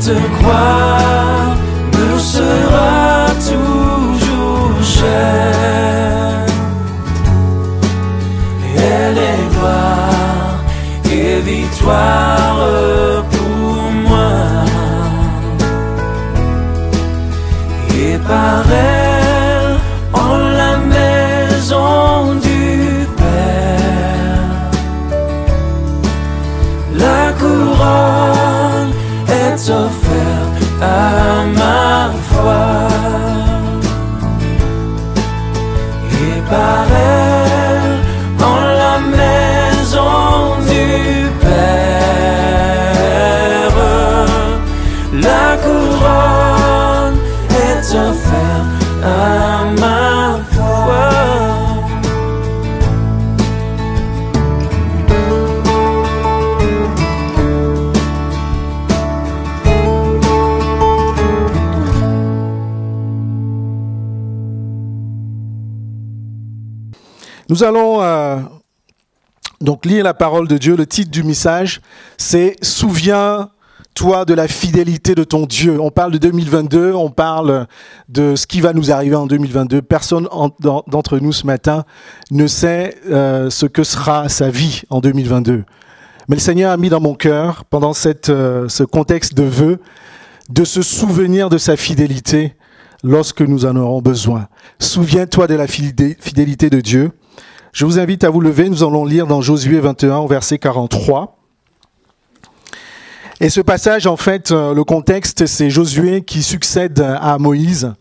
Cette croix me sera toujours chère. Elle est gloire et victoire pour moi. Et par elle, en la maison du Père, la couronne est offerte à ma foi. Et par elle, en la maison du Père, la couronne est offerte à ma foi. Nous allons donc lire la parole de Dieu. Le titre du message, c'est « Souviens-toi de la fidélité de ton Dieu ». On parle de 2022, on parle de ce qui va nous arriver en 2022. Personne d'entre nous ce matin ne sait ce que sera sa vie en 2022. Mais le Seigneur a mis dans mon cœur, pendant ce contexte de vœux, de se souvenir de sa fidélité lorsque nous en aurons besoin. Souviens-toi de la fidélité de Dieu. Je vous invite à vous lever, nous allons lire dans Josué 21 au verset 43. Et ce passage, en fait, le contexte, c'est Josué qui succède à Moïse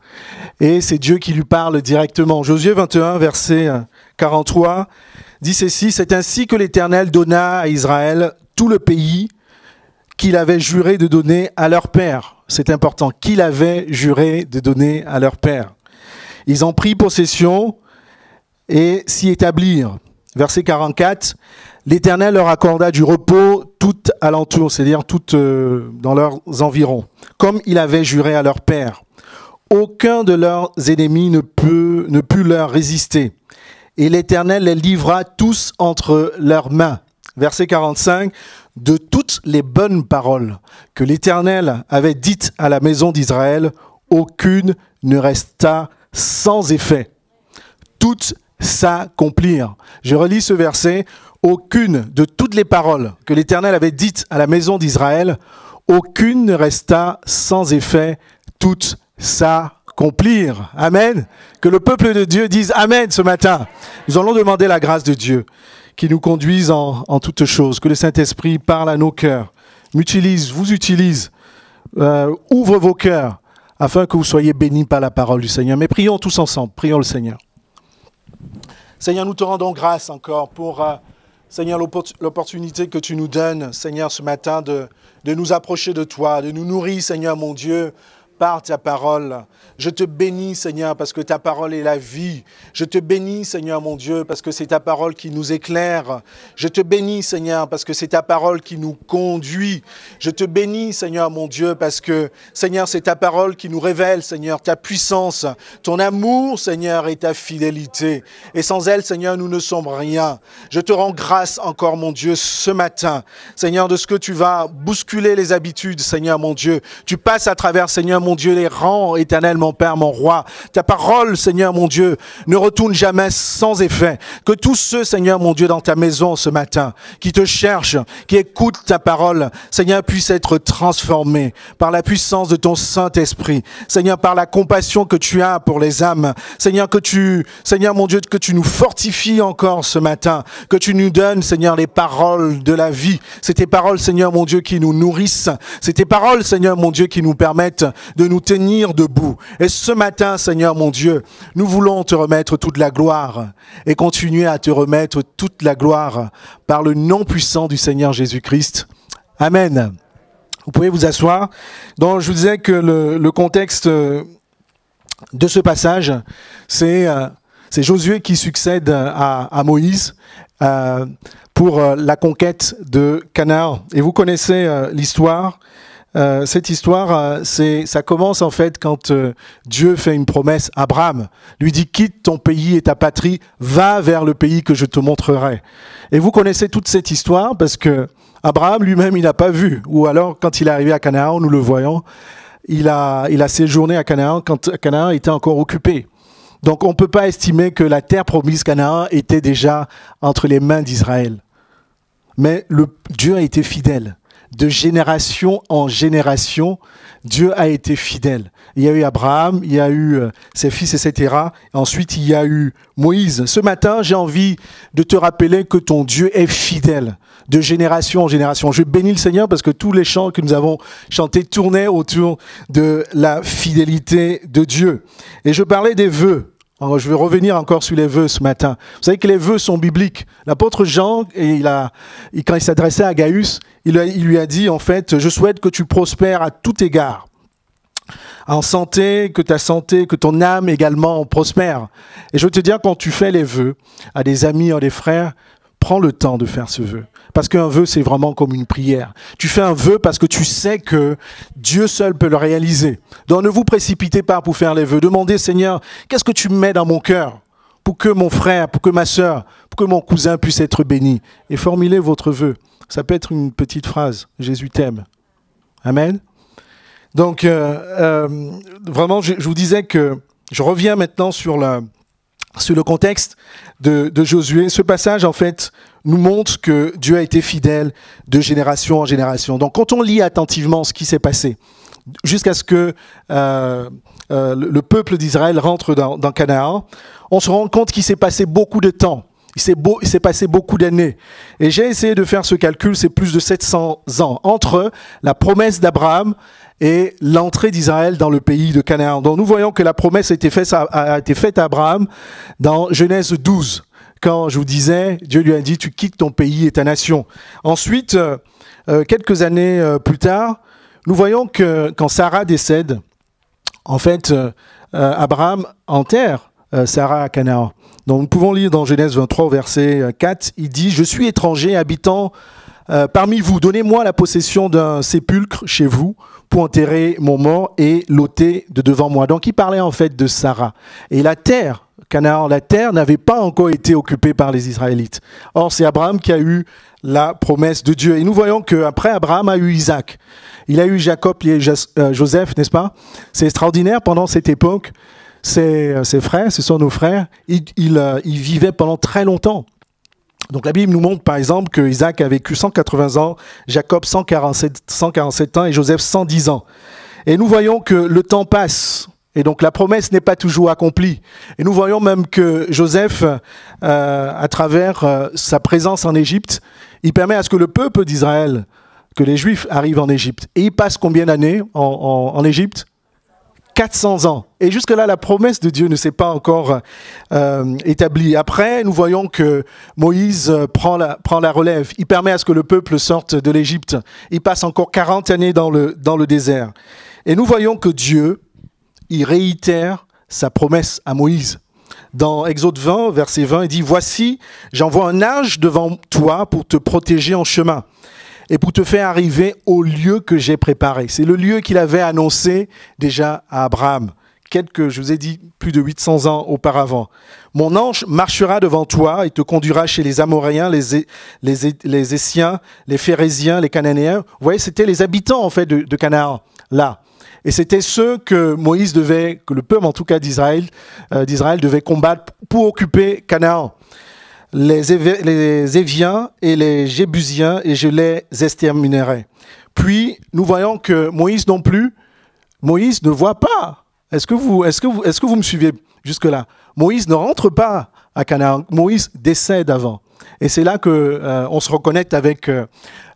et c'est Dieu qui lui parle directement. Josué 21, verset 43, dit ceci, « C'est ainsi que l'Éternel donna à Israël tout le pays qu'il avait juré de donner à leur père. » C'est important, qu'il avait juré de donner à leur père. Ils en prirent possession et s'y établirent. Verset 44, l'Éternel leur accorda du repos tout alentour, c'est-à-dire tout dans leurs environs, comme il avait juré à leur père. Aucun de leurs ennemis ne put leur résister. Et l'Éternel les livra tous entre leurs mains. Verset 45, de toutes les bonnes paroles que l'Éternel avait dites à la maison d'Israël, aucune ne resta sans effet. Toutes s'accomplirent. Je relis ce verset. Aucune de toutes les paroles que l'Éternel avait dites à la maison d'Israël, aucune ne resta sans effet. Toutes s'accomplirent. Amen. Que le peuple de Dieu dise Amen ce matin. Nous allons demander la grâce de Dieu qui nous conduise en toutes choses. Que le Saint-Esprit parle à nos cœurs, m'utilise, vous utilise, ouvre vos cœurs afin que vous soyez bénis par la parole du Seigneur. Mais prions tous ensemble, prions le Seigneur. Seigneur, nous te rendons grâce encore pour, Seigneur, l'opportunité que tu nous donnes, Seigneur, ce matin de nous approcher de toi, de nous nourrir, Seigneur, mon Dieu, par ta parole. Je te bénis, Seigneur, parce que ta parole est la vie. Je te bénis, Seigneur, mon Dieu, parce que c'est ta parole qui nous éclaire. Je te bénis, Seigneur, parce que c'est ta parole qui nous conduit. Je te bénis, Seigneur, mon Dieu, parce que, Seigneur, c'est ta parole qui nous révèle, Seigneur, ta puissance, ton amour, Seigneur, et ta fidélité. Et sans elle, Seigneur, nous ne sommes rien. Je te rends grâce encore, mon Dieu, ce matin, Seigneur, de ce que tu vas bousculer les habitudes, Seigneur, mon Dieu. Tu passes à travers, Seigneur, mon Dieu, les rangs éternels, mon Père, mon Roi. Ta parole, Seigneur, mon Dieu, ne retourne jamais sans effet. Que tous ceux, Seigneur, mon Dieu, dans ta maison ce matin, qui te cherchent, qui écoutent ta parole, Seigneur, puissent être transformés par la puissance de ton Saint-Esprit. Seigneur, par la compassion que tu as pour les âmes. Seigneur, Seigneur, mon Dieu, que tu nous fortifies encore ce matin. Que tu nous donnes, Seigneur, les paroles de la vie. C'est tes paroles, Seigneur, mon Dieu, qui nous nourrissent. C'est tes paroles, Seigneur, mon Dieu, qui nous permettent de nous tenir debout. Et ce matin, Seigneur mon Dieu, nous voulons te remettre toute la gloire et continuer à te remettre toute la gloire par le nom puissant du Seigneur Jésus-Christ. Amen. Vous pouvez vous asseoir. Donc, je vous disais que le contexte de ce passage, c'est Josué qui succède à Moïse pour la conquête de Canaan. Et vous connaissez l'histoire. Cette histoire, ça commence en fait quand Dieu fait une promesse à Abraham, lui dit quitte ton pays et ta patrie, va vers le pays que je te montrerai. Et vous connaissez toute cette histoire parce que Abraham lui-même, il n'a pas vu. Ou alors, quand il est arrivé à Canaan, nous le voyons, il a séjourné à Canaan quand Canaan était encore occupé. Donc, on ne peut pas estimer que la terre promise Canaan était déjà entre les mains d'Israël. Mais Dieu a été fidèle. De génération en génération, Dieu a été fidèle. Il y a eu Abraham, il y a eu ses fils, etc. Ensuite, il y a eu Moïse. Ce matin, j'ai envie de te rappeler que ton Dieu est fidèle, de génération en génération. Je bénis le Seigneur parce que tous les chants que nous avons chantés tournaient autour de la fidélité de Dieu. Et je parlais des vœux. Alors, je vais revenir encore sur les vœux ce matin. Vous savez que les vœux sont bibliques. L'apôtre Jean, quand il s'adressait à Gaius, il lui a dit, en fait, je souhaite que tu prospères à tout égard. En santé, que ta santé, que ton âme également prospère. Et je veux te dire, quand tu fais les vœux à des amis, à des frères, prends le temps de faire ce vœu. Parce qu'un vœu, c'est vraiment comme une prière. Tu fais un vœu parce que tu sais que Dieu seul peut le réaliser. Donc ne vous précipitez pas pour faire les vœux. Demandez, Seigneur, qu'est-ce que tu mets dans mon cœur pour que mon frère, pour que ma sœur, pour que mon cousin puisse être béni. Et formulez votre vœu. Ça peut être une petite phrase. Jésus t'aime. Amen. Donc, vraiment, je vous disais que je reviens maintenant sur le contexte de Josué. Ce passage, en fait, nous montre que Dieu a été fidèle de génération en génération. Donc, quand on lit attentivement ce qui s'est passé, jusqu'à ce que le peuple d'Israël rentre dans Canaan, on se rend compte qu'il s'est passé beaucoup de temps. Il s'est passé beaucoup d'années. Et j'ai essayé de faire ce calcul, c'est plus de 700 ans, entre la promesse d'Abraham et l'entrée d'Israël dans le pays de Canaan. Donc nous voyons que la promesse a été faite à Abraham dans Genèse 12. Quand je vous disais, Dieu lui a dit, tu quittes ton pays et ta nation. Ensuite, quelques années plus tard, nous voyons que quand Sarah décède, en fait, Abraham enterre Sarah à Canaan. Donc nous pouvons lire dans Genèse 23, verset 4, il dit « Je suis étranger habitant parmi vous. Donnez-moi la possession d'un sépulcre chez vous pour enterrer mon mort et l'ôter de devant moi. » Donc il parlait en fait de Sarah. Et la terre, Canaan, la terre n'avait pas encore été occupée par les Israélites. Or c'est Abraham qui a eu la promesse de Dieu. Et nous voyons qu'après Abraham a eu Isaac. Il a eu Jacob et Joseph, n'est-ce pas? C'est extraordinaire pendant cette époque. Ses frères, ce sont nos frères, ils vivaient pendant très longtemps. Donc la Bible nous montre par exemple que Isaac a vécu 180 ans, Jacob 147 ans et Joseph 110 ans. Et nous voyons que le temps passe et donc la promesse n'est pas toujours accomplie. Et nous voyons même que Joseph, à travers sa présence en Égypte, il permet à ce que le peuple d'Israël, que les Juifs arrivent en Égypte. Et ils passent combien d'années en Égypte ? 400 ans. Et jusque-là, la promesse de Dieu ne s'est pas encore établie. Après, nous voyons que Moïse prend la relève. Il permet à ce que le peuple sorte de l'Égypte. Il passe encore 40 années dans le désert. Et nous voyons que Dieu, il réitère sa promesse à Moïse. Dans Exode 20, verset 20, il dit « Voici, j'envoie un ange devant toi pour te protéger en chemin. » Et pour te faire arriver au lieu que j'ai préparé. C'est le lieu qu'il avait annoncé déjà à Abraham, je vous ai dit, plus de 800 ans auparavant. Mon ange marchera devant toi et te conduira chez les Amoréens, les Essiens, les Phérésiens, les Cananéens. Vous voyez, c'était les habitants en fait de Canaan, là. Et c'était ceux que Moïse que le peuple en tout cas d'Israël devait combattre pour occuper Canaan. Les Éviens et les Jébusiens, et je les exterminerai. Puis, nous voyons que Moïse non plus, Moïse ne voit pas. Est-ce que vous me suivez jusque-là? Moïse ne rentre pas à Canaan. Moïse décède avant. Et c'est là que on se reconnecte avec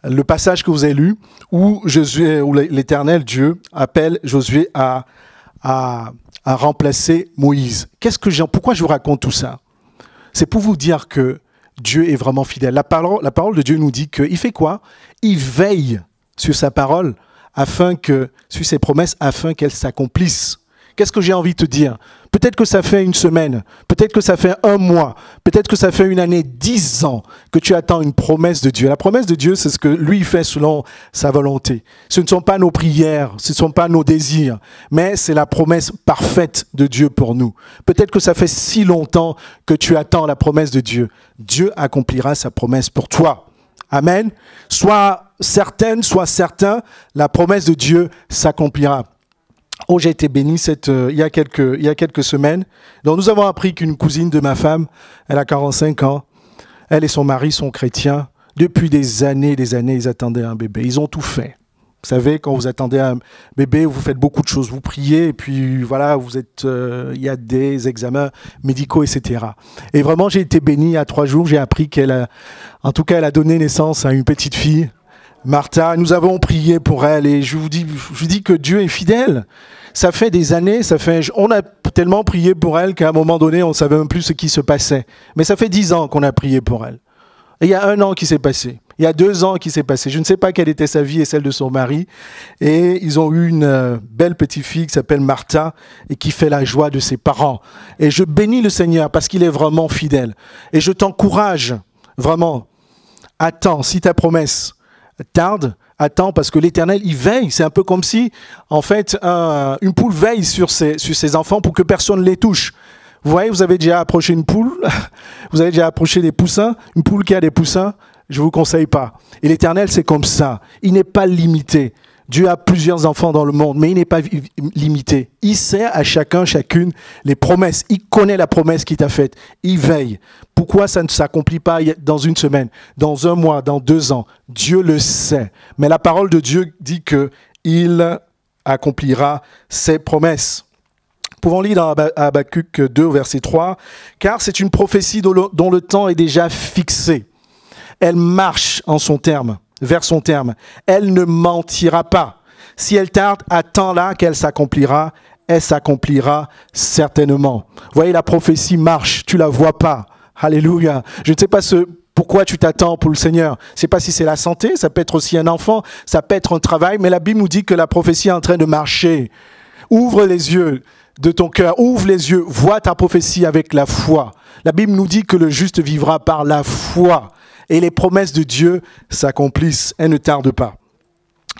le passage que vous avez lu, où l'Éternel Dieu appelle Josué à remplacer Moïse. Pourquoi je vous raconte tout ça? C'est pour vous dire que Dieu est vraiment fidèle. La parole de Dieu nous dit qu'il fait quoi? Il veille sur sa parole, sur ses promesses, afin qu'elles s'accomplissent. Qu'est-ce que j'ai envie de te dire? Peut-être que ça fait une semaine, peut-être que ça fait un mois, peut-être que ça fait une année, 10 ans que tu attends une promesse de Dieu. La promesse de Dieu, c'est ce que lui fait selon sa volonté. Ce ne sont pas nos prières, ce ne sont pas nos désirs, mais c'est la promesse parfaite de Dieu pour nous. Peut-être que ça fait si longtemps que tu attends la promesse de Dieu. Dieu accomplira sa promesse pour toi. Amen. Sois certaine, sois certain, la promesse de Dieu s'accomplira. Oh, j'ai été béni il y a quelques semaines. Donc, nous avons appris qu'une cousine de ma femme, elle a 45 ans, elle et son mari sont chrétiens. Depuis des années, ils attendaient un bébé. Ils ont tout fait. Vous savez, quand vous attendez un bébé, vous faites beaucoup de choses. Vous priez et puis voilà, il y a des examens médicaux, etc. Et vraiment, j'ai été béni. Il y a 3 jours, j'ai appris elle a donné naissance à une petite fille, Martha. Nous avons prié pour elle et je vous dis que Dieu est fidèle. Ça fait des années, on a tellement prié pour elle qu'à un moment donné, on ne savait même plus ce qui se passait. Mais ça fait 10 ans qu'on a prié pour elle. Et il y a 1 an qui s'est passé. Il y a 2 ans qui s'est passé. Je ne sais pas quelle était sa vie et celle de son mari. Et ils ont eu une belle petite fille qui s'appelle Martha et qui fait la joie de ses parents. Et je bénis le Seigneur parce qu'il est vraiment fidèle. Et je t'encourage vraiment. Attends, si ta promesse tarde, attends parce que l'Éternel, il veille. C'est un peu comme si, en fait, une poule veille sur ses enfants pour que personne ne les touche. Vous voyez, vous avez déjà approché une poule, vous avez déjà approché des poussins, une poule qui a des poussins, je ne vous conseille pas. Et l'Éternel, c'est comme ça. Il n'est pas limité. Dieu a plusieurs enfants dans le monde, mais il n'est pas limité. Il sait à chacune les promesses. Il connaît la promesse qu'il t'a faite. Il veille. Pourquoi ça ne s'accomplit pas dans 1 semaine, dans 1 mois, dans 2 ans? Dieu le sait. Mais la parole de Dieu dit qu'il accomplira ses promesses. Nous pouvons lire dans Habakkuk 2, verset 3, « Car c'est une prophétie dont le temps est déjà fixé. Elle marche vers son terme. Elle ne mentira pas. Si elle tarde, attends-la qu'elle s'accomplira. Elle s'accomplira certainement. » Vous voyez, la prophétie marche, tu ne la vois pas. Alléluia. Je ne sais pas pourquoi tu t'attends pour le Seigneur. Je ne sais pas si c'est la santé, ça peut être aussi un enfant, ça peut être un travail, mais la Bible nous dit que la prophétie est en train de marcher. Ouvre les yeux de ton cœur, ouvre les yeux, vois ta prophétie avec la foi. La Bible nous dit que le juste vivra par la foi. Et les promesses de Dieu s'accomplissent, elles ne tardent pas.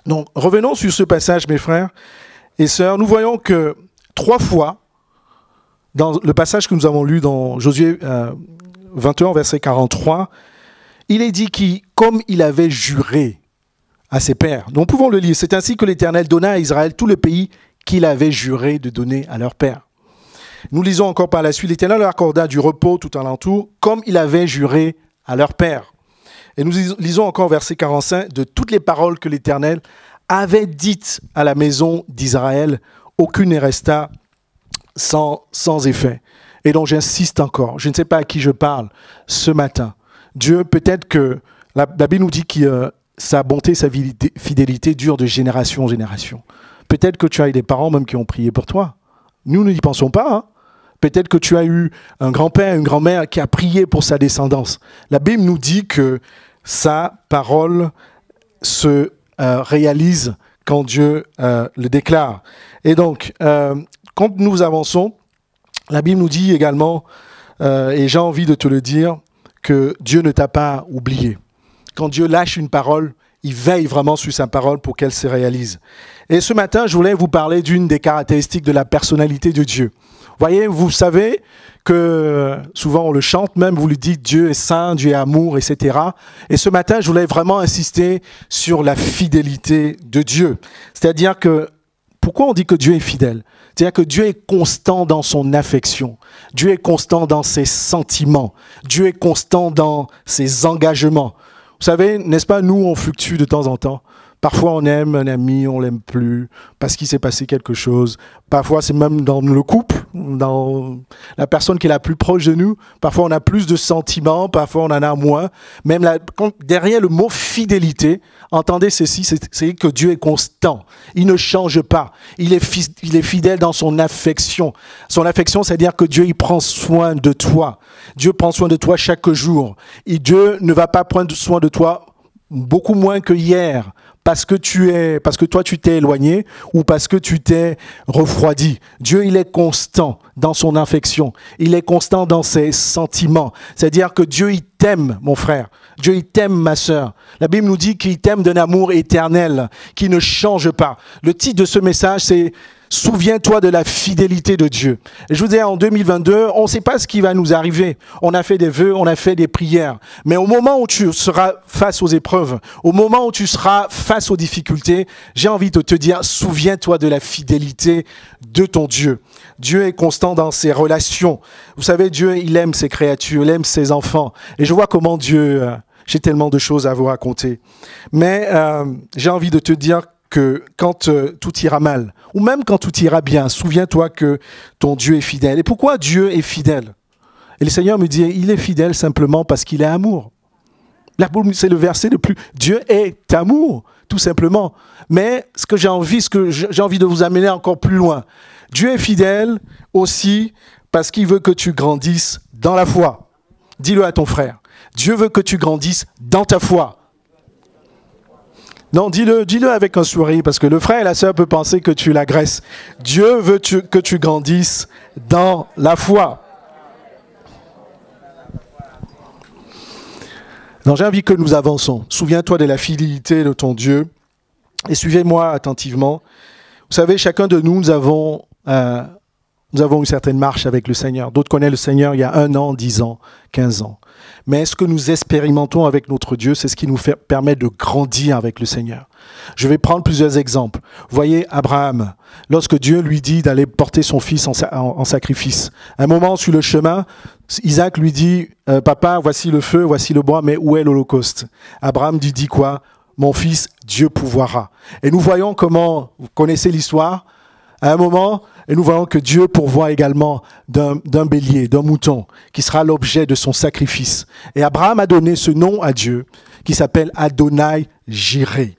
Donc, revenons sur ce passage, mes frères et sœurs. Nous voyons que 3 fois, dans le passage que nous avons lu dans Josué 21, verset 43, il est dit comme il avait juré à ses pères. Nous pouvons le lire. C'est ainsi que l'Éternel donna à Israël tout le pays qu'il avait juré de donner à leur père. Nous lisons encore par la suite, l'Éternel leur accorda du repos tout alentour, comme il avait juré à leur père. Et nous lisons encore verset 45, de toutes les paroles que l'Éternel avait dites à la maison d'Israël, aucune ne resta sans effet. Et donc j'insiste encore, je ne sais pas à qui je parle ce matin. Dieu, peut-être que la Bible nous dit que sa bonté, sa fidélité dure de génération en génération. Peut-être que tu as eu des parents même qui ont prié pour toi. Nous n'y pensons pas. Hein. Peut-être que tu as eu un grand-père, une grand-mère qui a prié pour sa descendance. La Bible nous dit que sa parole se réalise quand Dieu le déclare. Et donc, quand nous avançons, la Bible nous dit également, et j'ai envie de te le dire, que Dieu ne t'a pas oublié. Quand Dieu lâche une parole, il veille vraiment sur sa parole pour qu'elle se réalise. Et ce matin, je voulais vous parler d'une des caractéristiques de la personnalité de Dieu. Voyez, vous savez que souvent on le chante même, vous lui dites Dieu est saint, Dieu est amour, etc. Et ce matin, je voulais vraiment insister sur la fidélité de Dieu. C'est-à-dire que, pourquoi on dit que Dieu est fidèle? C'est-à-dire que Dieu est constant dans son affection. Dieu est constant dans ses sentiments. Dieu est constant dans ses engagements. Vous savez, n'est-ce pas, nous, on fluctue de temps en temps. Parfois, on aime un ami, on l'aime plus, parce qu'il s'est passé quelque chose. Parfois, c'est même dans le couple, dans la personne qui est la plus proche de nous. Parfois, on a plus de sentiments, parfois, on en a moins. Même derrière le mot fidélité, entendez ceci, c'est que Dieu est constant. Il ne change pas. Il est fidèle dans son affection. Son affection, c'est-à-dire que Dieu, il prend soin de toi. Dieu prend soin de toi chaque jour. Et Dieu ne va pas prendre soin de toi beaucoup moins que hier, parce que toi tu t'es éloigné ou parce que tu t'es refroidi. Dieu, il est constant dans son affection. Il est constant dans ses sentiments. C'est-à-dire que Dieu, il t'aime, mon frère. Dieu, il t'aime, ma sœur. La Bible nous dit qu'il t'aime d'un amour éternel, qui ne change pas. Le titre de ce message, Souviens-toi de la fidélité de Dieu. Et je vous dis, en 2022, on ne sait pas ce qui va nous arriver. On a fait des vœux, on a fait des prières. Mais au moment où tu seras face aux épreuves, au moment où tu seras face aux difficultés, j'ai envie de te dire, souviens-toi de la fidélité de ton Dieu. Dieu est constant dans ses relations. Vous savez, Dieu, il aime ses créatures, il aime ses enfants. Et je vois comment Dieu... j'ai tellement de choses à vous raconter. Mais j'ai envie de te dire que quand tout ira mal, ou même quand tout ira bien, souviens-toi que ton Dieu est fidèle. Et pourquoi Dieu est fidèle? Et le Seigneur me dit, il est fidèle simplement parce qu'il est amour. C'est le verset le plus... Dieu est amour, tout simplement. Mais ce que j'ai envie de vous amener encore plus loin. Dieu est fidèle aussi parce qu'il veut que tu grandisses dans la foi. Dis-le à ton frère. Dieu veut que tu grandisses dans ta foi. Non, dis-le avec un sourire, parce que le frère et la sœur peuvent penser que tu l'agresses. Dieu veut que tu grandisses dans la foi. Donc, j'ai envie que nous avançons. Souviens-toi de la fidélité de ton Dieu et suivez-moi attentivement. Vous savez, chacun de nous, nous avons une certaine marche avec le Seigneur. D'autres connaissent le Seigneur il y a 1 an, 10 ans, 15 ans. Mais ce que nous expérimentons avec notre Dieu, c'est ce qui nous permet de grandir avec le Seigneur. Je vais prendre plusieurs exemples. Vous voyez Abraham, lorsque Dieu lui dit d'aller porter son fils en sacrifice. À un moment sur le chemin, Isaac lui dit « Papa, voici le feu, voici le bois, mais où est l'Holocauste ?» Abraham lui dit quoi? « Mon fils, Dieu pourvoira. » Et nous voyons comment, vous connaissez l'histoire, à un moment, et nous voyons que Dieu pourvoit également d'un bélier, d'un mouton, qui sera l'objet de son sacrifice. Et Abraham a donné ce nom à Dieu, qui s'appelle Adonai Jireh.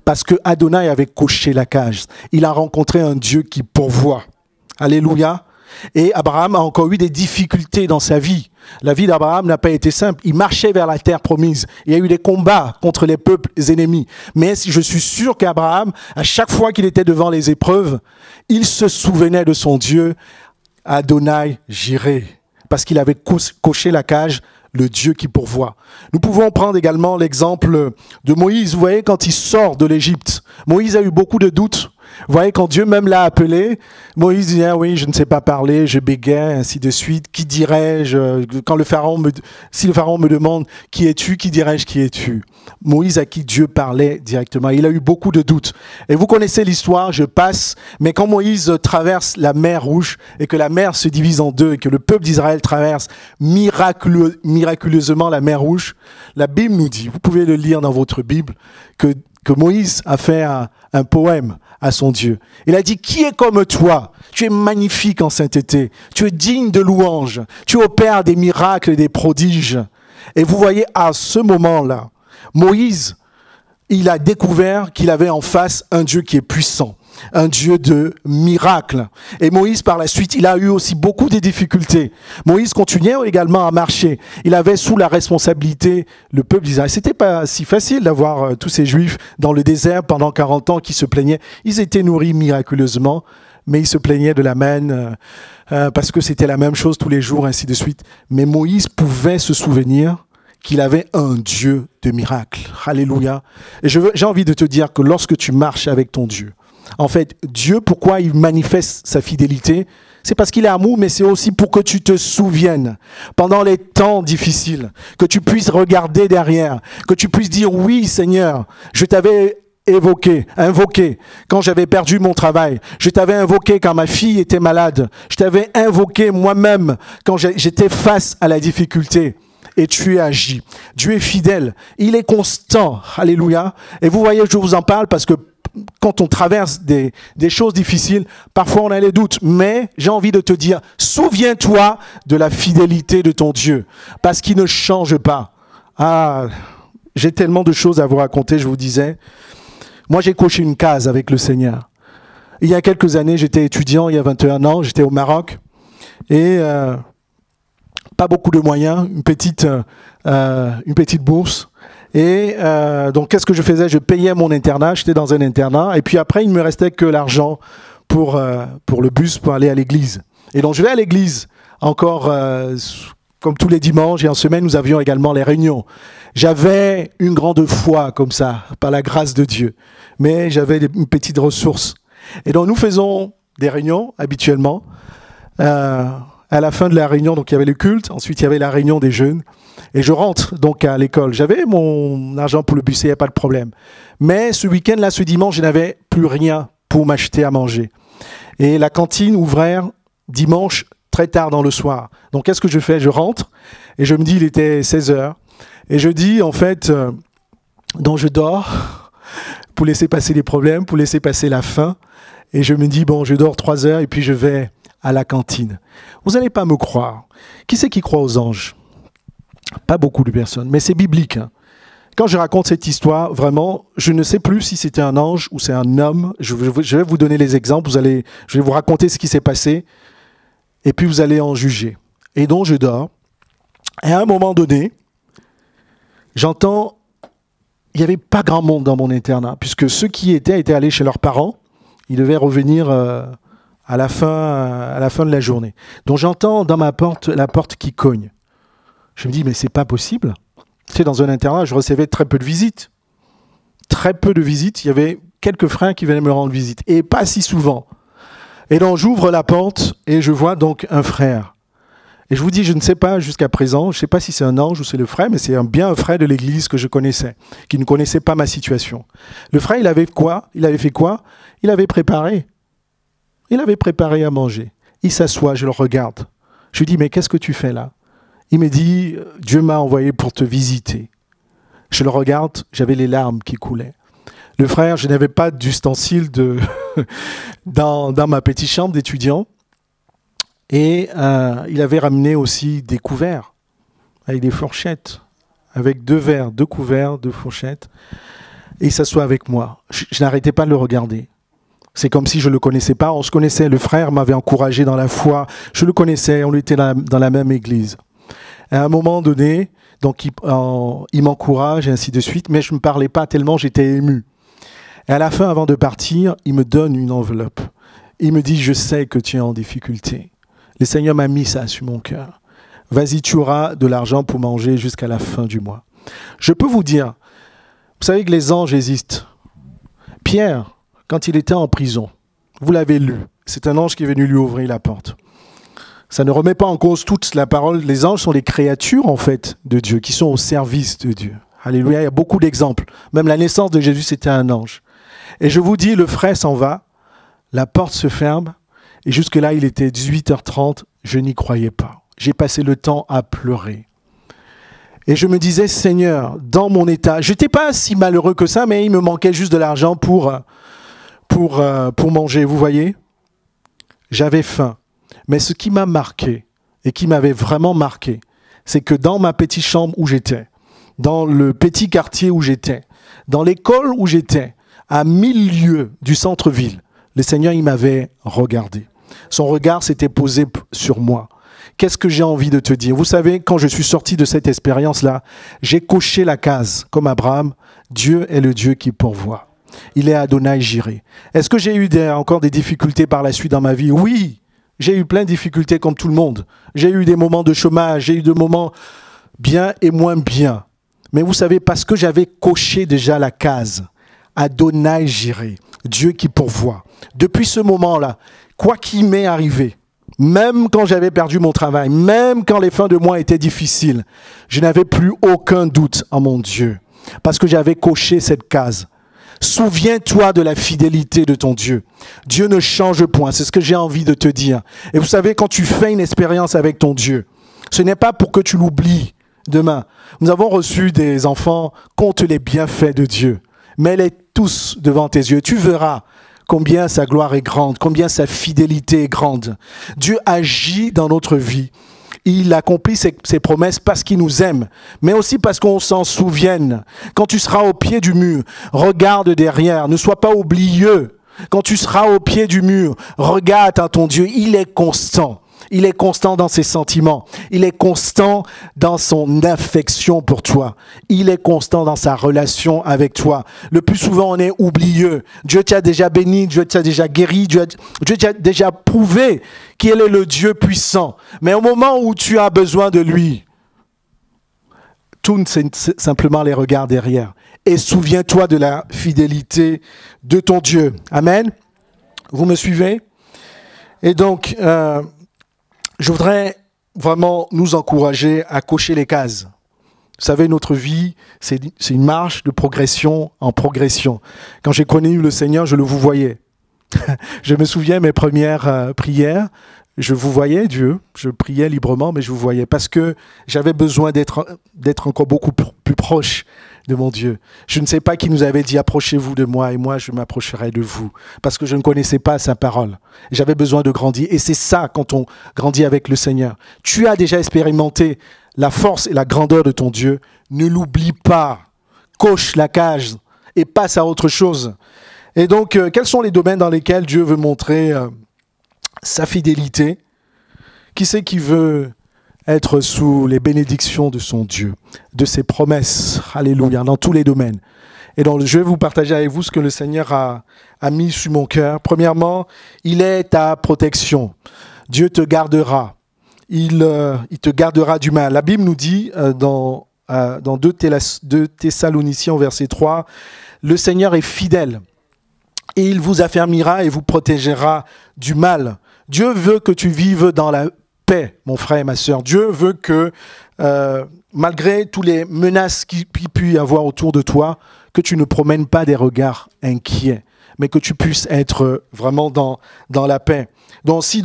Parce que Adonai avait coché la cage. Il a rencontré un Dieu qui pourvoit. Alléluia. Et Abraham a encore eu des difficultés dans sa vie. La vie d'Abraham n'a pas été simple. Il marchait vers la terre promise. Il y a eu des combats contre les peuples ennemis. Mais je suis sûr qu'Abraham, à chaque fois qu'il était devant les épreuves, il se souvenait de son Dieu, Adonai Jireh, parce qu'il avait coché la cage, le Dieu qui pourvoit. Nous pouvons prendre également l'exemple de Moïse. Vous voyez, quand il sort de l'Égypte, Moïse a eu beaucoup de doutes. Vous voyez, quand Dieu même l'a appelé, Moïse dit, ah oui, je ne sais pas parler, je bégaye, ainsi de suite. Qui dirais-je? Si le Pharaon me demande, qui es-tu? Qui dirais-je, qui es-tu? Moïse à qui Dieu parlait directement. Il a eu beaucoup de doutes. Et vous connaissez l'histoire, je passe. Mais quand Moïse traverse la mer Rouge et que la mer se divise en deux et que le peuple d'Israël traverse miraculeusement la mer Rouge, la Bible nous dit, vous pouvez le lire dans votre Bible, que Moïse a fait un poème à son Dieu. Il a dit, qui est comme toi? Tu es magnifique en sainteté. Tu es digne de louange. Tu opères des miracles et des prodiges. Et vous voyez, à ce moment-là, Moïse, il a découvert qu'il avait en face un Dieu qui est puissant, un Dieu de miracles. Et Moïse, par la suite, il a eu aussi beaucoup de difficultés. Moïse continuait également à marcher. Il avait sous la responsabilité le peuple d'Israël. C'était pas si facile d'avoir tous ces Juifs dans le désert pendant 40 ans qui se plaignaient. Ils étaient nourris miraculeusement, mais ils se plaignaient de la manne parce que c'était la même chose tous les jours, ainsi de suite. Mais Moïse pouvait se souvenir qu'il avait un Dieu de miracles. Alléluia. Et j'ai envie de te dire que lorsque tu marches avec ton Dieu, en fait, Dieu, pourquoi il manifeste sa fidélité? C'est parce qu'il est amour, mais c'est aussi pour que tu te souviennes, pendant les temps difficiles, que tu puisses regarder derrière, que tu puisses dire, oui Seigneur, je t'avais invoqué quand j'avais perdu mon travail. Je t'avais invoqué quand ma fille était malade. Je t'avais invoqué moi-même quand j'étais face à la difficulté. Et tu es agi. Dieu est fidèle. Il est constant. Alléluia. Et vous voyez, je vous en parle parce que quand on traverse des choses difficiles, parfois on a les doutes. Mais j'ai envie de te dire, souviens-toi de la fidélité de ton Dieu. Parce qu'il ne change pas. Ah, j'ai tellement de choses à vous raconter, je vous disais. Moi, j'ai coché une case avec le Seigneur. Il y a quelques années, j'étais étudiant, il y a 21 ans, j'étais au Maroc. Et pas beaucoup de moyens, une petite bourse. Et donc, qu'est-ce que je faisais? Je payais mon internat, j'étais dans un internat. Et puis après, il ne me restait que l'argent pour le bus pour aller à l'église. Et donc, je vais à l'église encore comme tous les dimanches. Et en semaine, nous avions également les réunions. J'avais une grande foi comme ça, par la grâce de Dieu. Mais j'avais une petite ressource. Et donc nous faisons des réunions habituellement. À la fin de la réunion, donc il y avait le culte, ensuite il y avait la réunion des jeunes. Et je rentre donc à l'école. J'avais mon argent pour le bus, il n'y a pas de problème. Mais ce week-end-là, ce dimanche, je n'avais plus rien pour m'acheter à manger. Et la cantine ouvrait dimanche très tard dans le soir. Donc qu'est-ce que je fais? Je rentre et je me dis, il était 16h. Et je dis, en fait, donc je dors pour laisser passer les problèmes, pour laisser passer la faim. Et je me dis, bon, je dors 3 heures et puis je vais à la cantine. Vous n'allez pas me croire. Qui c'est qui croit aux anges? Pas beaucoup de personnes, mais c'est biblique. Hein. Quand je raconte cette histoire, vraiment, je ne sais plus si c'était un ange ou c'est un homme. Je vais vous donner les exemples. Je vais vous raconter ce qui s'est passé et puis vous allez en juger. Et donc, je dors. Et à un moment donné, j'entends, il n'y avait pas grand monde dans mon internat, puisque ceux qui étaient allés chez leurs parents. Ils devaient revenir à la fin de la journée. Donc j'entends dans ma porte, la porte qui cogne. Je me dis, mais c'est pas possible. Tu sais, dans un internat, je recevais très peu de visites. Très peu de visites. Il y avait quelques frères qui venaient me rendre visite. Et pas si souvent. Et donc j'ouvre la porte et je vois donc un frère. Et je vous dis, je ne sais pas jusqu'à présent, je ne sais pas si c'est un ange ou c'est le frère, mais c'est bien un frère de l'église que je connaissais, qui ne connaissait pas ma situation. Le frère, il avait quoi? Il avait fait quoi? Il avait préparé. Il avait préparé à manger. Il s'assoit, je le regarde. Je lui dis, mais qu'est-ce que tu fais là? Il me dit, Dieu m'a envoyé pour te visiter. Je le regarde, j'avais les larmes qui coulaient. Le frère, je n'avais pas d'ustensiles dans ma petite chambre d'étudiant. Et il avait ramené aussi des couverts, avec des fourchettes, avec 2 verres, 2 couverts, 2 fourchettes. Et il s'assoit avec moi. Je n'arrêtais pas de le regarder. C'est comme si je ne le connaissais pas. On se connaissait, le frère m'avait encouragé dans la foi. Je le connaissais, on était dans la même église. À un moment donné, donc il m'encourage et ainsi de suite, mais je ne me parlais pas tellement, j'étais ému. Et à la fin, avant de partir, il me donne une enveloppe. Il me dit, je sais que tu es en difficulté. Le Seigneur m'a mis ça sur mon cœur. Vas-y, tu auras de l'argent pour manger jusqu'à la fin du mois. Je peux vous dire, vous savez que les anges existent. Pierre, quand il était en prison, vous l'avez lu, c'est un ange qui est venu lui ouvrir la porte. Ça ne remet pas en cause toute la parole. Les anges sont les créatures, en fait, de Dieu, qui sont au service de Dieu. Alléluia, il y a beaucoup d'exemples. Même la naissance de Jésus, c'était un ange. Et je vous dis, le frère s'en va, la porte se ferme, et jusque-là, il était 18h30, je n'y croyais pas. J'ai passé le temps à pleurer. Et je me disais, Seigneur, dans mon état, je n'étais pas si malheureux que ça, mais il me manquait juste de l'argent pour manger, vous voyez. J'avais faim. Mais ce qui m'a marqué, et qui m'avait vraiment marqué, c'est que dans ma petite chambre où j'étais, dans le petit quartier où j'étais, dans l'école où j'étais, à 1000 lieues du centre-ville, le Seigneur, il m'avait regardé. Son regard s'était posé sur moi. Qu'est-ce que j'ai envie de te dire? Vous savez, quand je suis sorti de cette expérience-là, j'ai coché la case, comme Abraham, Dieu est le Dieu qui pourvoit. Il est Adonai Jireh. Est-ce que j'ai eu encore des difficultés par la suite dans ma vie? Oui, j'ai eu plein de difficultés comme tout le monde. J'ai eu des moments de chômage, j'ai eu des moments bien et moins bien. Mais vous savez, parce que j'avais coché déjà la case, Adonai Jireh, Dieu qui pourvoit. Depuis ce moment-là, quoi qu'il m'est arrivé, même quand j'avais perdu mon travail, même quand les fins de mois étaient difficiles, je n'avais plus aucun doute en mon Dieu, parce que j'avais coché cette case. Souviens-toi de la fidélité de ton Dieu. Dieu ne change point, c'est ce que j'ai envie de te dire. Et vous savez, quand tu fais une expérience avec ton Dieu, ce n'est pas pour que tu l'oublies demain. Nous avons reçu des enfants, compte les bienfaits de Dieu. Mets-les tous devant tes yeux, tu verras combien sa gloire est grande, combien sa fidélité est grande. Dieu agit dans notre vie. Il accomplit ses promesses parce qu'il nous aime, mais aussi parce qu'on s'en souvienne. Quand tu seras au pied du mur, regarde derrière, ne sois pas oublieux. Quand tu seras au pied du mur, regarde à ton Dieu, il est constant. Il est constant dans ses sentiments. Il est constant dans son affection pour toi. Il est constant dans sa relation avec toi. Le plus souvent, on est oublieux. Dieu t'a déjà béni, Dieu t'a déjà guéri, Dieu t'a déjà prouvé qu'il est le Dieu puissant. Mais au moment où tu as besoin de lui, tourne simplement les regards derrière et souviens-toi de la fidélité de ton Dieu. Amen. Vous me suivez? Et donc, je voudrais vraiment nous encourager à cocher les cases. Vous savez, notre vie, c'est une marche de progression en progression. Quand j'ai connu le Seigneur, je le vous voyais. Je me souviens mes premières prières, je vous voyais Dieu, je priais librement, mais je vous voyais parce que j'avais besoin d'être encore beaucoup plus proche de mon Dieu. Je ne sais pas qui nous avait dit « Approchez-vous de moi et moi je m'approcherai de vous » parce que je ne connaissais pas sa parole. J'avais besoin de grandir et c'est ça quand on grandit avec le Seigneur. Tu as déjà expérimenté la force et la grandeur de ton Dieu. Ne l'oublie pas. Coche la case et passe à autre chose. Et donc, quels sont les domaines dans lesquels Dieu veut montrer sa fidélité? Qui c'est qui veut être sous les bénédictions de son Dieu, de ses promesses? Alléluia, dans tous les domaines. Et donc, je vais vous partager avec vous ce que le Seigneur a mis sur mon cœur. Premièrement, il est ta protection. Dieu te gardera. Il te gardera du mal. La Bible nous dit dans 2 Thessaloniciens au verset 3, « Le Seigneur est fidèle. Et il vous affermira et vous protégera du mal. » Dieu veut que tu vives dans la paix, mon frère et ma sœur. Dieu veut que, malgré toutes les menaces qu'il peut y avoir autour de toi, que tu ne promènes pas des regards inquiets, mais que tu puisses être vraiment dans la paix. Donc, si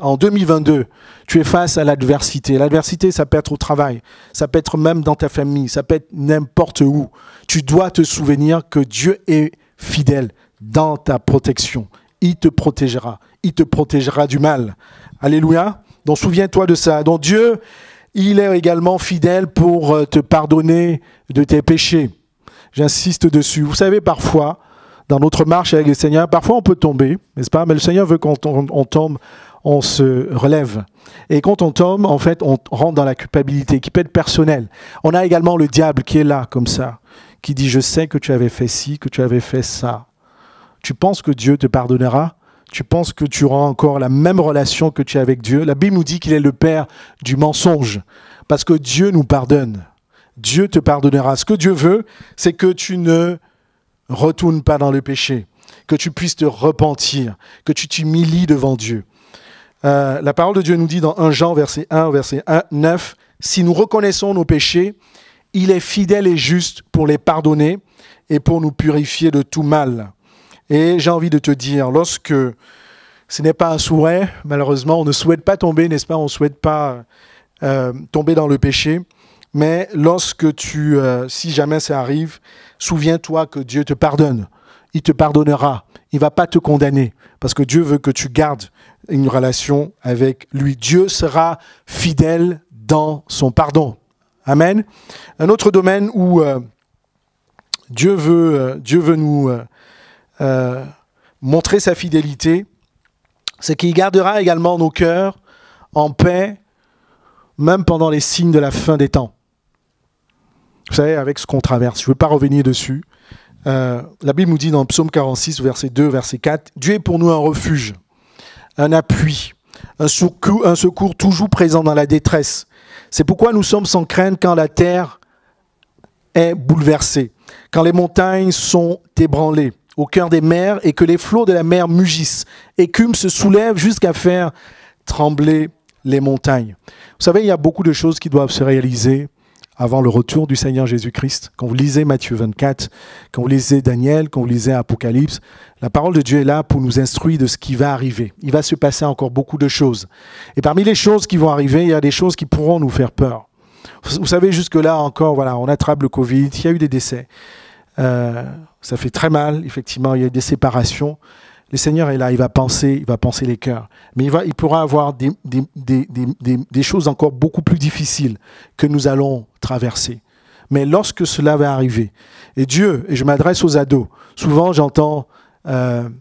en 2022, tu es face à l'adversité, ça peut être au travail, ça peut être même dans ta famille, ça peut être n'importe où, tu dois te souvenir que Dieu est fidèle dans ta protection. Il te protégera du mal. Alléluia. Donc souviens-toi de ça. Donc Dieu, il est également fidèle pour te pardonner de tes péchés. J'insiste dessus. Vous savez, parfois, dans notre marche avec le Seigneur, parfois on peut tomber, n'est-ce pas? Mais le Seigneur veut qu'on tombe, on se relève. Et quand on tombe, en fait, on rentre dans la culpabilité qui peut être personnelle. On a également le diable qui est là, comme ça, qui dit « Je sais que tu avais fait ci, que tu avais fait ça. » Tu penses que Dieu te pardonnera? Tu penses que tu auras encore la même relation que tu as avec Dieu? La Bible nous dit qu'il est le père du mensonge, parce que Dieu nous pardonne. Dieu te pardonnera. Ce que Dieu veut, c'est que tu ne retournes pas dans le péché, que tu puisses te repentir, que tu t'humilies devant Dieu. La parole de Dieu nous dit dans 1 Jean, verset 1, verset 9, « Si nous reconnaissons nos péchés, il est fidèle et juste pour les pardonner et pour nous purifier de tout mal. » Et j'ai envie de te dire, lorsque ce n'est pas un souhait, malheureusement, on ne souhaite pas tomber, n'est-ce pas? On ne souhaite pas tomber dans le péché. Mais lorsque si jamais ça arrive, souviens-toi que Dieu te pardonne. Il te pardonnera. Il ne va pas te condamner. Parce que Dieu veut que tu gardes une relation avec lui. Dieu sera fidèle dans son pardon. Amen. Un autre domaine où Dieu veut nous montrer sa fidélité, c'est qu'il gardera également nos cœurs en paix, même pendant les signes de la fin des temps. Vous savez, avec ce qu'on traverse, je ne veux pas revenir dessus. La Bible nous dit dans le Psaume 46, verset 2, verset 4, « Dieu est pour nous un refuge, un appui, un secours toujours présent dans la détresse. C'est pourquoi nous sommes sans crainte quand la terre est bouleversée, quand les montagnes sont ébranlées au cœur des mers et que les flots de la mer mugissent. Écume se soulève jusqu'à faire trembler les montagnes. » Vous savez, il y a beaucoup de choses qui doivent se réaliser avant le retour du Seigneur Jésus-Christ. Quand vous lisez Matthieu 24, quand vous lisez Daniel, quand vous lisez Apocalypse, la parole de Dieu est là pour nous instruire de ce qui va arriver. Il va se passer encore beaucoup de choses. Et parmi les choses qui vont arriver, il y a des choses qui pourront nous faire peur. Vous savez, jusque-là encore, voilà, on attrape le Covid, il y a eu des décès. Ça fait très mal, effectivement, il y a des séparations. Le Seigneur est là, il va penser les cœurs. Mais il pourra avoir des choses encore beaucoup plus difficiles que nous allons traverser. Mais lorsque cela va arriver, et Dieu, et je m'adresse aux ados, souvent j'entends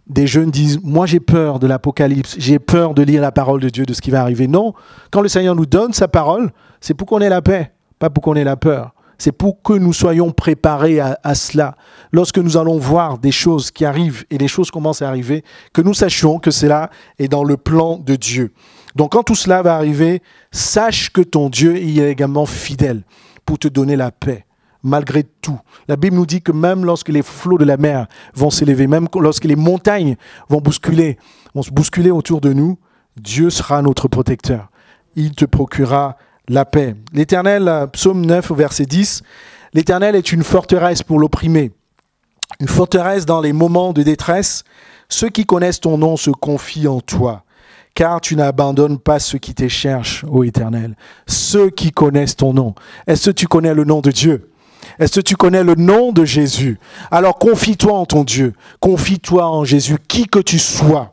des jeunes disent « Moi j'ai peur de l'Apocalypse, j'ai peur de lire la parole de Dieu, de ce qui va arriver. » Non, quand le Seigneur nous donne sa parole, c'est pour qu'on ait la paix, pas pour qu'on ait la peur. C'est pour que nous soyons préparés à cela. Lorsque nous allons voir des choses qui arrivent et des choses commencent à arriver, que nous sachions que cela est dans le plan de Dieu. Donc quand tout cela va arriver, sache que ton Dieu il est également fidèle pour te donner la paix. malgré tout. La Bible nous dit que même lorsque les flots de la mer vont s'élever, même lorsque les montagnes vont se bousculer autour de nous, Dieu sera notre protecteur. Il te procurera la paix. L'Éternel, psaume 9, verset 10, l'Éternel est une forteresse pour l'opprimé, une forteresse dans les moments de détresse. Ceux qui connaissent ton nom se confient en toi, car tu n'abandonnes pas ceux qui te cherchent, ô Éternel. Ceux qui connaissent ton nom. Est-ce que tu connais le nom de Dieu? Est-ce que tu connais le nom de Jésus? Alors confie-toi en ton Dieu, confie-toi en Jésus, qui que tu sois,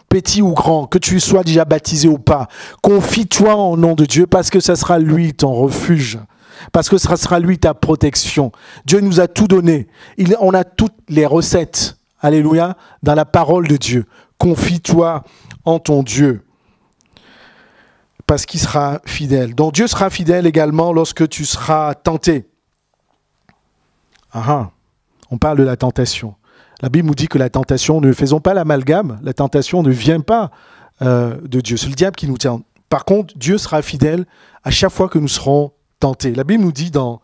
petit ou grand, que tu sois déjà baptisé ou pas. Confie-toi en nom de Dieu parce que ce sera lui ton refuge, parce que ce sera lui ta protection. Dieu nous a tout donné. On a toutes les recettes, alléluia, dans la parole de Dieu. Confie-toi en ton Dieu, parce qu'il sera fidèle. Donc Dieu sera fidèle également lorsque tu seras tenté. On parle de la tentation. La Bible nous dit que la tentation, ne faisons pas l'amalgame, la tentation ne vient pas de Dieu. C'est le diable qui nous tente. Par contre, Dieu sera fidèle à chaque fois que nous serons tentés. La Bible nous dit dans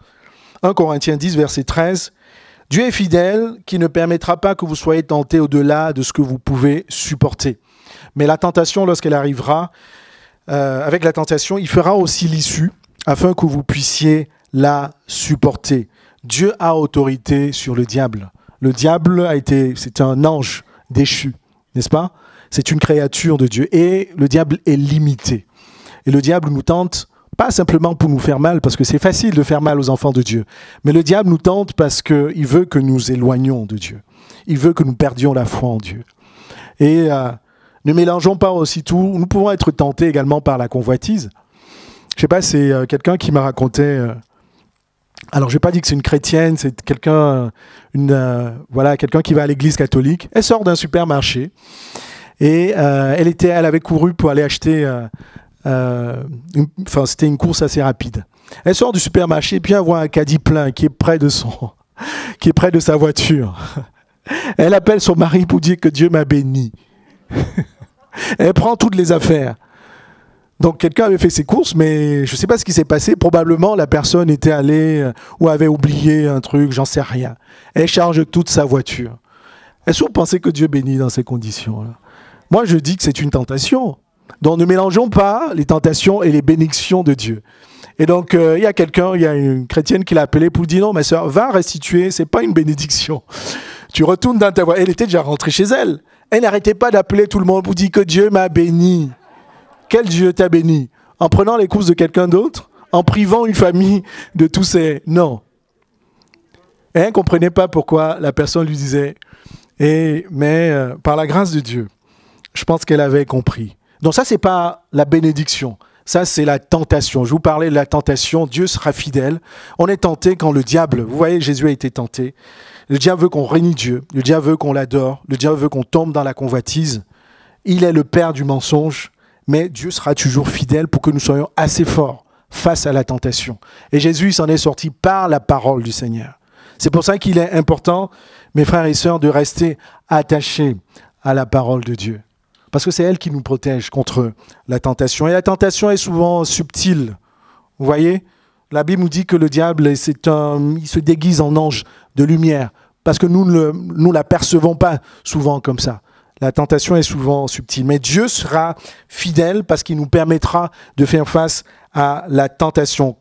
1 Corinthiens 10, verset 13, « Dieu est fidèle qui ne permettra pas que vous soyez tentés au-delà de ce que vous pouvez supporter. Mais la tentation, lorsqu'elle arrivera, avec la tentation, il fera aussi l'issue afin que vous puissiez la supporter. » Dieu a autorité sur le diable. Le diable c'est un ange déchu, n'est-ce pas? C'est une créature de Dieu et le diable est limité. Et le diable nous tente, pas simplement pour nous faire mal, parce que c'est facile de faire mal aux enfants de Dieu, mais le diable nous tente parce qu'il veut que nous éloignions de Dieu. Il veut que nous perdions la foi en Dieu. Et ne mélangeons pas aussi tout. Nous pouvons être tentés également par la convoitise. Je ne sais pas, c'est quelqu'un qui m'a raconté... Alors, je vais pas dire que c'est une chrétienne, c'est quelqu'un qui va à l'église catholique. Elle sort d'un supermarché et elle avait couru pour aller acheter. C'était une course assez rapide. Elle sort du supermarché et puis elle voit un caddie plein qui est près de sa voiture. Elle appelle son mari pour dire que Dieu m'a béni. Elle prend toutes les affaires. Donc quelqu'un avait fait ses courses, mais je ne sais pas ce qui s'est passé. Probablement la personne était allée ou avait oublié un truc, j'en sais rien. Elle charge toute sa voiture. Est-ce que vous pensez que Dieu bénit dans ces conditions-là? Moi, je dis que c'est une tentation. Donc ne mélangeons pas les tentations et les bénédictions de Dieu. Et donc il y a une chrétienne qui l'a appelée pour dire non, ma soeur, va restituer, c'est pas une bénédiction. Tu retournes dans ta voiture. Elle était déjà rentrée chez elle. Elle n'arrêtait pas d'appeler tout le monde pour dire que Dieu m'a béni. Quel Dieu t'a béni? En prenant les courses de quelqu'un d'autre? En privant une famille de tous ces... Non. Et elle ne comprenait pas pourquoi la personne lui disait. Mais par la grâce de Dieu, je pense qu'elle avait compris. Donc ça, ce n'est pas la bénédiction. Ça, c'est la tentation. Je vous parlais de la tentation. Dieu sera fidèle. On est tenté quand le diable... Vous voyez, Jésus a été tenté. Le diable veut qu'on rénie Dieu. Le diable veut qu'on l'adore. Le diable veut qu'on tombe dans la convoitise. Il est le père du mensonge. Mais Dieu sera toujours fidèle pour que nous soyons assez forts face à la tentation. Et Jésus s'en est sorti par la parole du Seigneur. C'est pour ça qu'il est important, mes frères et sœurs, de rester attachés à la parole de Dieu. Parce que c'est elle qui nous protège contre la tentation. Et la tentation est souvent subtile. Vous voyez? La Bible nous dit que le diable, il se déguise en ange de lumière. Parce que nous ne la percevons pas souvent comme ça. La tentation est souvent subtile. Mais Dieu sera fidèle parce qu'il nous permettra de faire face à la tentation.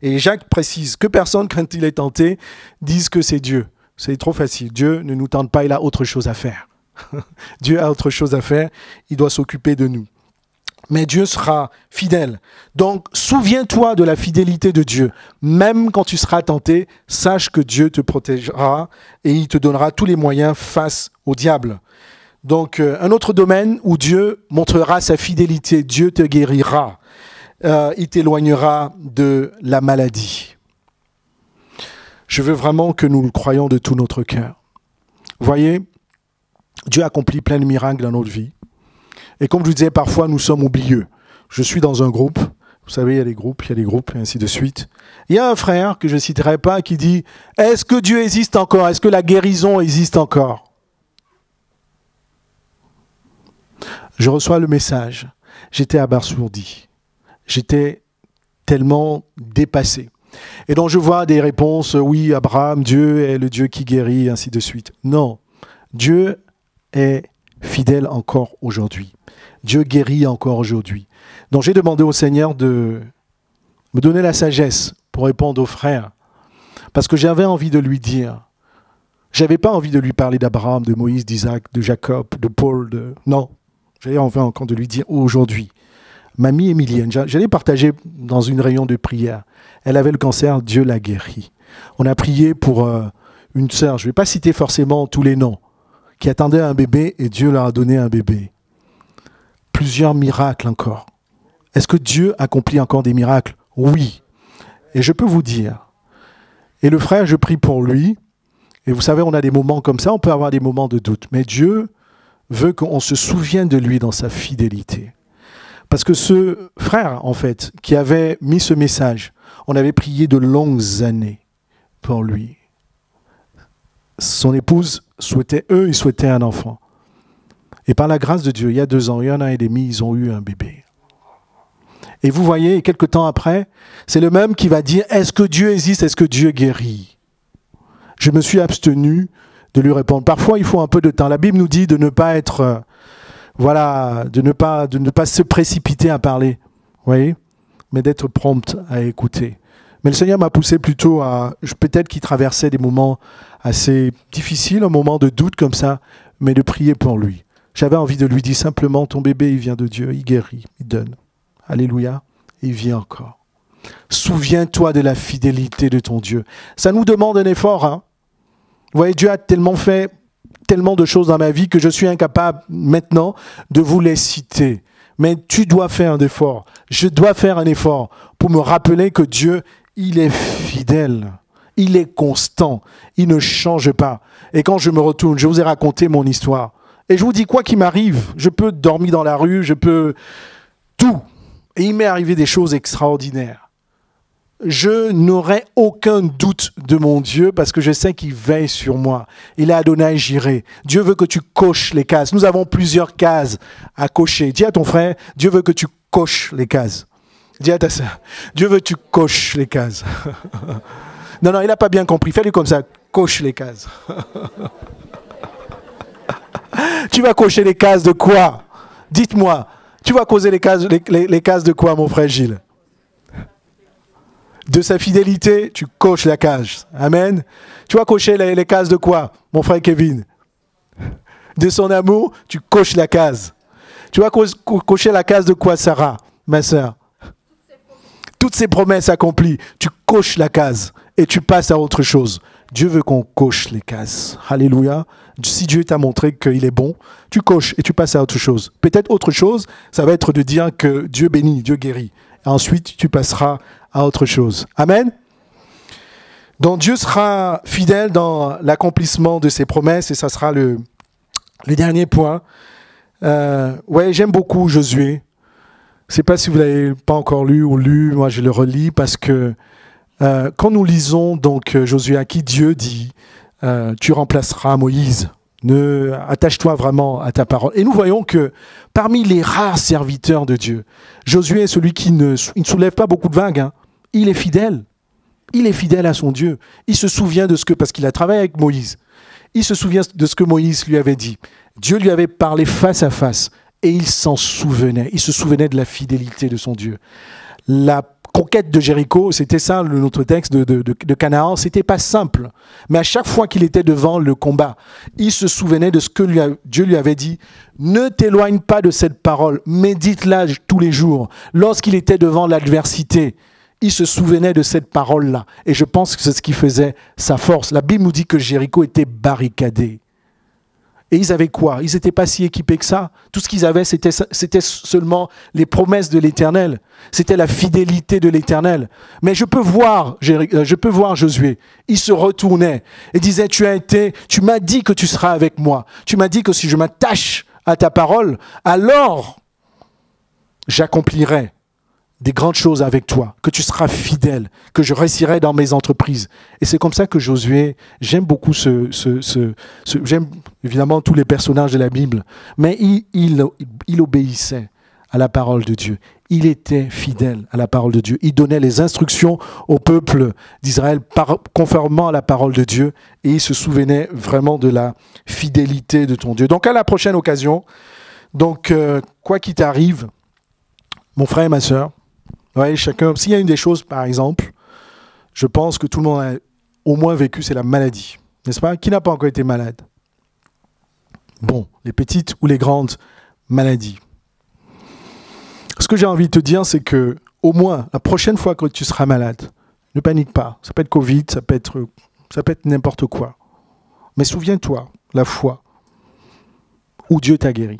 Et Jacques précise que personne, quand il est tenté, dise que c'est Dieu. C'est trop facile. Dieu ne nous tente pas, il a autre chose à faire. Dieu a autre chose à faire, il doit s'occuper de nous. Mais Dieu sera fidèle. Donc, souviens-toi de la fidélité de Dieu. Même quand tu seras tenté, sache que Dieu te protégera et il te donnera tous les moyens face au diable. Donc, un autre domaine où Dieu montrera sa fidélité, Dieu te guérira, il t'éloignera de la maladie. Je veux vraiment que nous le croyions de tout notre cœur. Vous voyez, Dieu accomplit plein de miracles dans notre vie. Et comme je vous disais, parfois nous sommes oublieux. Je suis dans un groupe, vous savez, il y a des groupes, et ainsi de suite. Il y a un frère que je ne citerai pas qui dit « Est-ce que Dieu existe encore? Est-ce que la guérison existe encore ?» Je reçois le message. J'étais abasourdi. J'étais tellement dépassé. Et donc je vois des réponses, oui, Abraham, Dieu est le Dieu qui guérit, ainsi de suite. Non, Dieu est fidèle encore aujourd'hui. Dieu guérit encore aujourd'hui. Donc j'ai demandé au Seigneur de me donner la sagesse pour répondre aux frères. Parce que j'avais envie de lui dire, j'avais pas envie de lui parler d'Abraham, de Moïse, d'Isaac, de Jacob, de Paul, non. J'avais envie encore de lui dire aujourd'hui, mamie Émilienne, j'allais partager dans une réunion de prière. Elle avait le cancer, Dieu l'a guérie. On a prié pour une sœur, je ne vais pas citer forcément tous les noms, qui attendait un bébé et Dieu leur a donné un bébé. Plusieurs miracles encore. Est-ce que Dieu accomplit encore des miracles? Oui. Et je peux vous dire, et le frère, je prie pour lui, et vous savez, on a des moments comme ça, on peut avoir des moments de doute, mais Dieu veut qu'on se souvienne de lui dans sa fidélité. Parce que ce frère, en fait, qui avait mis ce message, on avait prié de longues années pour lui. Son épouse souhaitait, ils souhaitaient un enfant. Et par la grâce de Dieu, il y a 2 ans, il y a 1 an et demi, ils ont eu un bébé. Et vous voyez, quelques temps après, c'est le même qui va dire, est-ce que Dieu existe, est-ce que Dieu guérit? Je me suis abstenu de lui répondre. Parfois, il faut un peu de temps. La Bible nous dit de ne pas être, de ne pas se précipiter à parler, vous voyez, mais d'être prompt à écouter. Mais le Seigneur m'a poussé plutôt à, peut-être qu'il traversait des moments assez difficiles, un moment de doute comme ça, mais de prier pour lui. J'avais envie de lui dire simplement, ton bébé, il vient de Dieu, il guérit, il donne. Alléluia, il vit encore. Souviens-toi de la fidélité de ton Dieu. Ça nous demande un effort, hein. Vous voyez, Dieu a tellement fait tellement de choses dans ma vie que je suis incapable maintenant de vous les citer. Mais tu dois faire un effort. Je dois faire un effort pour me rappeler que Dieu, il est fidèle. Il est constant. Il ne change pas. Et quand je me retourne, je vous ai raconté mon histoire. Et je vous dis quoi qu'il m'arrive. Je peux dormir dans la rue, je peux tout. Et il m'est arrivé des choses extraordinaires. Je n'aurai aucun doute de mon Dieu parce que je sais qu'il veille sur moi. Il est Adonai Jireh. Dieu veut que tu coches les cases. Nous avons plusieurs cases à cocher. Dis à ton frère, Dieu veut que tu coches les cases. Dis à ta sœur, Dieu veut que tu coches les cases. Non, il n'a pas bien compris. Fais-le comme ça, coche les cases. Tu vas cocher les cases de quoi? Dites-moi. Tu vas causer les cases de quoi, mon frère Gilles? De sa fidélité, tu coches la case. Amen. Tu vas cocher les cases de quoi, mon frère Kevin? De son amour, tu coches la case. Tu vas cocher la case de quoi, Sarah, ma sœur? Toutes ces promesses accomplies, tu coches la case et tu passes à autre chose. Dieu veut qu'on coche les cases. Alléluia. Si Dieu t'a montré qu'il est bon, tu coches et tu passes à autre chose. Peut-être autre chose, ça va être de dire que Dieu bénit, Dieu guérit. Et ensuite, tu passeras à autre chose. Amen. Donc Dieu sera fidèle dans l'accomplissement de ses promesses et ça sera le dernier point. J'aime beaucoup Josué. Je ne sais pas si vous ne l'avez pas encore lu ou lu, moi je le relis parce que quand nous lisons donc Josué à qui Dieu dit tu remplaceras Moïse, attache-toi vraiment à ta parole. Et nous voyons que parmi les rares serviteurs de Dieu, Josué est celui qui ne soulève pas beaucoup de vagues. Hein. Il est fidèle. Il est fidèle à son Dieu. Il se souvient de parce qu'il a travaillé avec Moïse. Il se souvient de ce que Moïse lui avait dit. Dieu lui avait parlé face à face et il s'en souvenait. Il se souvenait de la fidélité de son Dieu. La conquête de Jéricho, c'était ça notre texte de Canaan, c'était pas simple. Mais à chaque fois qu'il était devant le combat, il se souvenait de ce que Dieu lui avait dit. Ne t'éloigne pas de cette parole, médite-la tous les jours. Lorsqu'il était devant l'adversité, il se souvenait de cette parole-là. Et je pense que c'est ce qui faisait sa force. La Bible nous dit que Jéricho était barricadé. Et ils avaient quoi? Ils n'étaient pas si équipés que ça. Tout ce qu'ils avaient, c'était seulement les promesses de l'Éternel. C'était la fidélité de l'Éternel. Mais je peux voir Josué. Il se retournait et disait, tu m'as dit que tu seras avec moi. Tu m'as dit que si je m'attache à ta parole, alors j'accomplirai des grandes choses avec toi, que tu seras fidèle, que je réussirai dans mes entreprises. Et c'est comme ça que Josué, j'aime beaucoup j'aime évidemment tous les personnages de la Bible, mais il obéissait à la parole de Dieu. Il était fidèle à la parole de Dieu. Il donnait les instructions au peuple d'Israël conformément à la parole de Dieu et il se souvenait vraiment de la fidélité de ton Dieu. Donc à la prochaine occasion, quoi qu'il t'arrive, mon frère et ma sœur, ouais, chacun, s'il y a une des choses par exemple, je pense que tout le monde a au moins vécu, c'est la maladie, n'est-ce pas? Qui n'a pas encore été malade? Bon, les petites ou les grandes maladies. Ce que j'ai envie de te dire, c'est que au moins, la prochaine fois que tu seras malade, ne panique pas. Ça peut être Covid, ça peut être n'importe quoi. Mais souviens-toi, la foi, où Dieu t'a guéri.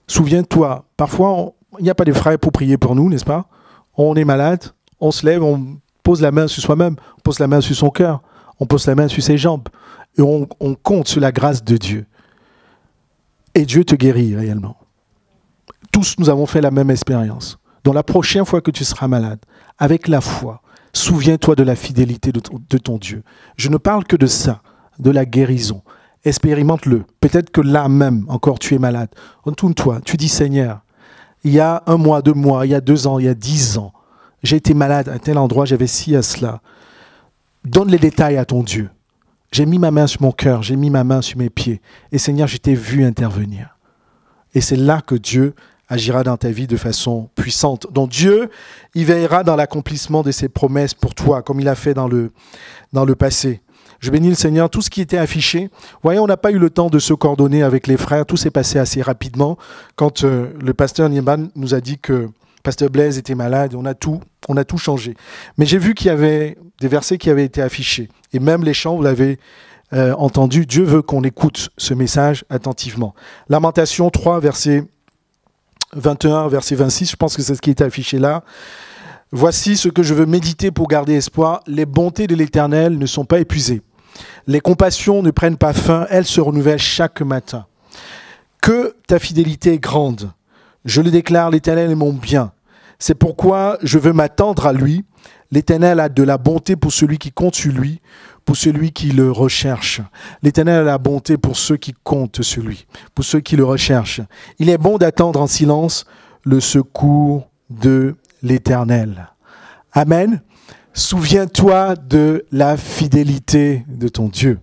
Souviens-toi, parfois, il n'y a pas de frères pour prier pour nous, n'est-ce pas? On est malade, on se lève, on pose la main sur soi-même, on pose la main sur son cœur, on pose la main sur ses jambes, et on compte sur la grâce de Dieu. Et Dieu te guérit réellement. Tous nous avons fait la même expérience. Donc la prochaine fois que tu seras malade, avec la foi, souviens-toi de la fidélité de ton Dieu. Je ne parle que de ça, de la guérison. Expérimente-le. Peut-être que là même, encore, tu es malade. Retourne-toi, tu dis Seigneur, il y a 1 mois, 2 mois, il y a 2 ans, il y a 10 ans, j'ai été malade à tel endroit, j'avais ci à cela. Donne les détails à ton Dieu. J'ai mis ma main sur mon cœur, j'ai mis ma main sur mes pieds. Et Seigneur, je t'ai vu intervenir. Et c'est là que Dieu agira dans ta vie de façon puissante. Donc Dieu, il veillera dans l'accomplissement de ses promesses pour toi, comme il a fait dans le passé. Je bénis le Seigneur. Tout ce qui était affiché, vous voyez, on n'a pas eu le temps de se coordonner avec les frères. Tout s'est passé assez rapidement. Quand le pasteur Nieman nous a dit que pasteur Blaise était malade, on a tout changé. Mais j'ai vu qu'il y avait des versets qui avaient été affichés. Et même les chants, vous l'avez entendu. Dieu veut qu'on écoute ce message attentivement. Lamentation 3, verset 21, verset 26, je pense que c'est ce qui est affiché là. Voici ce que je veux méditer pour garder espoir. Les bontés de l'Éternel ne sont pas épuisées. Les compassions ne prennent pas fin. Elles se renouvellent chaque matin. Que ta fidélité est grande. Je le déclare, l'Éternel est mon bien. C'est pourquoi je veux m'attendre à lui. L'Éternel a de la bonté pour celui qui compte sur lui, pour celui qui le recherche. L'Éternel a la bonté pour ceux qui comptent sur lui, pour ceux qui le recherchent. Il est bon d'attendre en silence le secours de l'Éternel. Amen. Souviens-toi de la fidélité de ton Dieu.